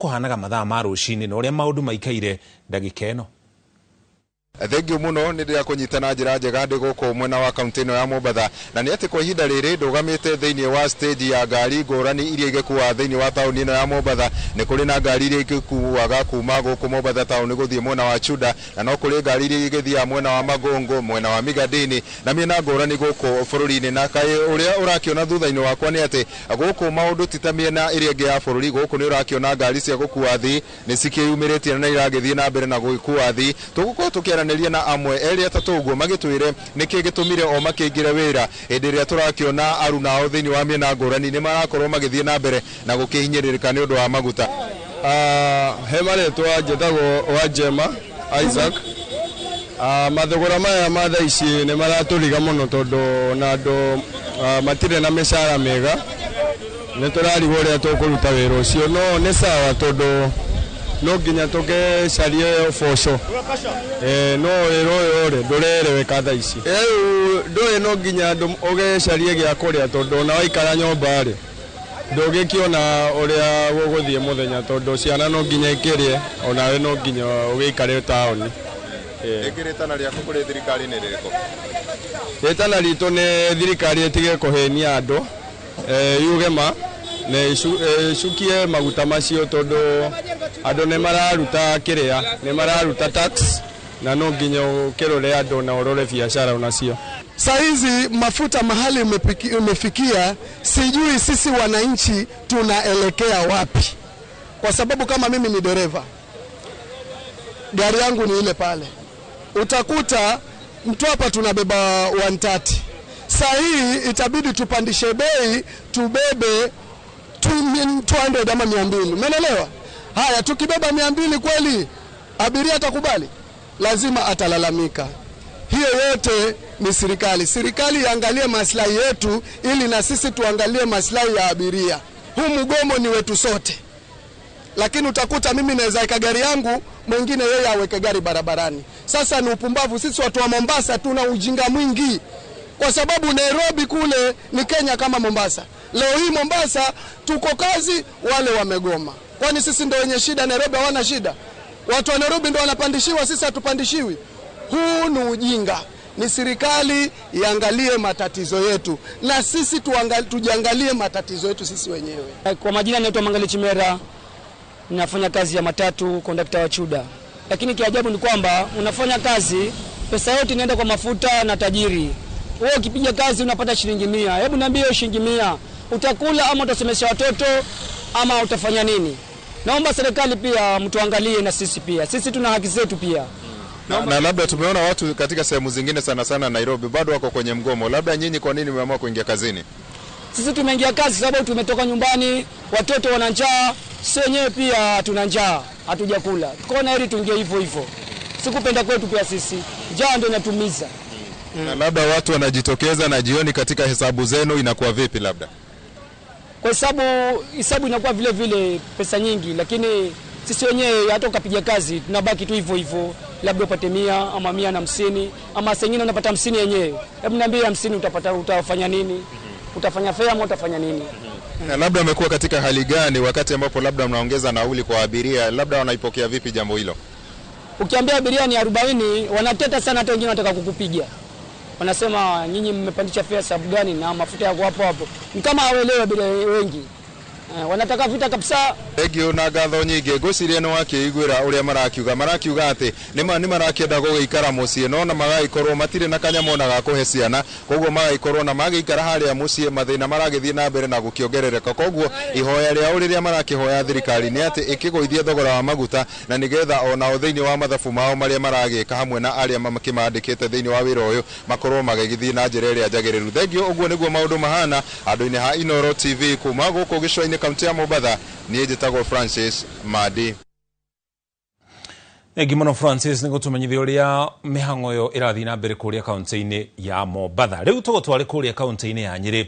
kuhanaga mathaa ma rucini na uria maundu maikaire ndagika eno. Thengiũ mũno nĩ ndĩra kũnyitana njĩra njega ndĩ gũkũ mwena wa kaunti ĩno ya Mombatha, na nĩ atĩ kwa ihinda rĩrĩ ndũgamĩte thĩinĩ wa stage ya ngari ngũrani iria igĩkuaga thĩinĩ wa taũni ĩno ya Mombatha. Nĩ kũrĩ na ngari iria igĩkuaga kuma gũkũ Mombatha taũni gũthiĩ mwena wa Chuda, na no kũrĩ ngari iria igĩthiaga mwena wa Magongo, mwena wa Migadini na mĩena ngũrani gũkũ bũrũri-inĩ. Na kaĩ ũrĩa ũrakĩona thutha-inĩ wakwa nĩ atĩ gũkũ maũndũ ti ta mĩena ĩrĩa ĩngĩ ya bũrũri. Gũkũ nĩ ũrakĩona ngari cia gũkua athii nĩ cikĩyumĩrĩtie na iragĩthiĩ na mbere na gũgĩkua athii. Tũgũkorwo tũkĩaranĩria na amwe erĩ atatũ ũguo magĩtwĩre nĩkĩ gĩtũmire o makĩingĩre wĩra hĩndĩ ĩrĩa tũrakĩona aruna ao thĩinĩ wa mĩena ngũrani nĩ marakorwo magĩthiĩ na mbere na gũkĩhinyĩrĩrĩka nĩ ũndũ wa maguta. He marĩtwa njĩtagwo Wanjema Isaac. Mathogora maya ma thaa ici nĩ maratũriga mũno tondũ na andũ matirĩ na mĩcara mĩega. Nĩ tũrarigwo ũrĩa tũkũruta wĩra ũcio, no nĩ sawa tondũ no nginya tũgĩcarie ũboco. No wĩra ũyũ ndũrereweka thaa ici. Ndũĩ no nginya ũgĩcarie gĩa kũrĩa tondũ ona waikara nyũmba rĩ ndũgĩkĩona ũrĩa gũgũthiĩ mũthenya tondũ ciana no nginya ikĩrĩe, onawe no nginya ũgĩikare taũni. Ĩkĩrĩtana rĩaku kũrĩ thirikari nĩ rĩrĩkũ? Rĩtana ritũ nĩ thirikari ĩtige kũhenia andũ, yuge ma na icukie maguta macio tondũ andũ nĩ mararuta kĩrĩa, nĩ mararuta tax na no nginya ũkĩrore andũ na ũrore biashara unacio. Saa hizi mafuta mahali umefikia, sijui sisi wananchi tunaelekea wapi, kwa sababu kama mimi ni dereva, gari yangu ni ile pale, utakuta mtu hapa tunabeba 130. Saa hii itabidi tupandishe bei, tubebe 200 ama 200. Umeelewa? Haya, tukibeba 200 kweli abiria atakubali? Lazima atalalamika. Hiyo yote ni serikali. Serikali iangalie maslahi yetu ili na sisi tuangalie maslahi ya abiria. Huu mgomo ni wetu sote. Lakini utakuta mimi naweza weka gari yangu, mwingine yeye aweke gari barabarani. Sasa ni upumbavu. Sisi watu wa Mombasa tuna ujinga mwingi, kwa sababu Nairobi kule ni Kenya kama Mombasa. Leo hii Mombasa tuko kazi, wale wamegoma. Kwani sisi ndio wenye shida? Nairobi hawana shida? Watu wa Nairobi ndio wanapandishiwa, sisi hatupandishiwi. Huu ni ujinga. Ni serikali iangalie matatizo yetu na sisi tujiangalie matatizo yetu sisi wenyewe. Kwa majina naitwa Mangali Chimera, ninafanya kazi ya matatu, kondakta wa Chuda. Lakini kiajabu ni kwamba unafanya kazi, pesa yote inaenda kwa mafuta na tajiri. Wewe ukipiga kazi unapata shilingi 100. Hebu niambie hiyo shilingi 100 utakula ama utasomesha watoto ama utafanya nini? Naomba serikali pia mtuangalie na sisi pia. Sisi tuna haki zetu pia. Na labda tumeona watu katika sehemu zingine sana sana Nairobi bado wako kwenye mgomo. Labda nyinyi kwa nini mmeamua kuingia kazini? Sisi tumeingia kazi sababu tumetoka nyumbani, watoto wana njaa, sisi wenyewe pia tuna njaa, hatujakula. Tukaona heri tuingie hivyo hivyo. Sikupenda kwetu pia sisi. Njaa ndio inatumiza. Na labda watu wanajitokeza na jioni katika hesabu zenu inakuwa vipi labda? Kwa hesabu inakuwa vile vile pesa nyingi, lakini sisi wenyewe hata ukapiga kazi tunabaki tu hivyo hivyo, labda upate 100 ama 150 ama sengine unapata 50 yenyewe. Hebu niambie 50 utafanya nini? Utafanya fare ama utafanya nini? Na labda umekuwa katika hali gani wakati ambapo labda mnaongeza nauli kwa abiria, labda wanaipokea vipi jambo hilo? Ukiambia abiria ni 40 wanateta sana, hata wengine wanataka kukupiga. Wanasema nyinyi mmepandisha fare sababu gani na mafuta yako hapo hapo. Ni kama hawaelewi abiria wengi. Wanataka vita kabisa. Egio na gatho nyingi ngũciria no wakĩiguĩra ũrĩa marakiuga atĩ nĩ marakĩenda gũgĩikara mũciĩ no na magagĩkorwo matirĩ na kanyamũ na gakũhe ciana, koguo magagĩkorwo na magĩikara harĩa mũciĩ, mathĩna maragĩthiĩ na mbere na gũkĩongerereka. Koguo ihoya rĩao rĩrĩa marakĩhoya thirikari nĩ atĩ ĩkĩgũithie thogora wa maguta na nĩgetha onao thĩinĩ wa mathabu mao marĩa maragĩka hamwe na arĩa makĩmandĩkĩte thĩinĩ wa wĩra ũyũ makorwo magĩgĩthiĩ na njĩra ĩrĩa njagĩrĩru. Thengio, ũguo nĩguo maũndũ mahana andũ-inĩ ha Inooro TV kuma gũkũ gĩcũa-inĩ kaunti ya Mombatha. Niĩ njĩtagwo Francis Madi. Gimono Francis nĩguo tũmenyithie ũrĩa mĩhang'o ĩyo ĩrathiĩ na mbere kũrĩa kaunti-inĩ ya Mombatha. Rĩu tũgũtware kũrĩa kaunti-inĩ ya Nyĩrĩ.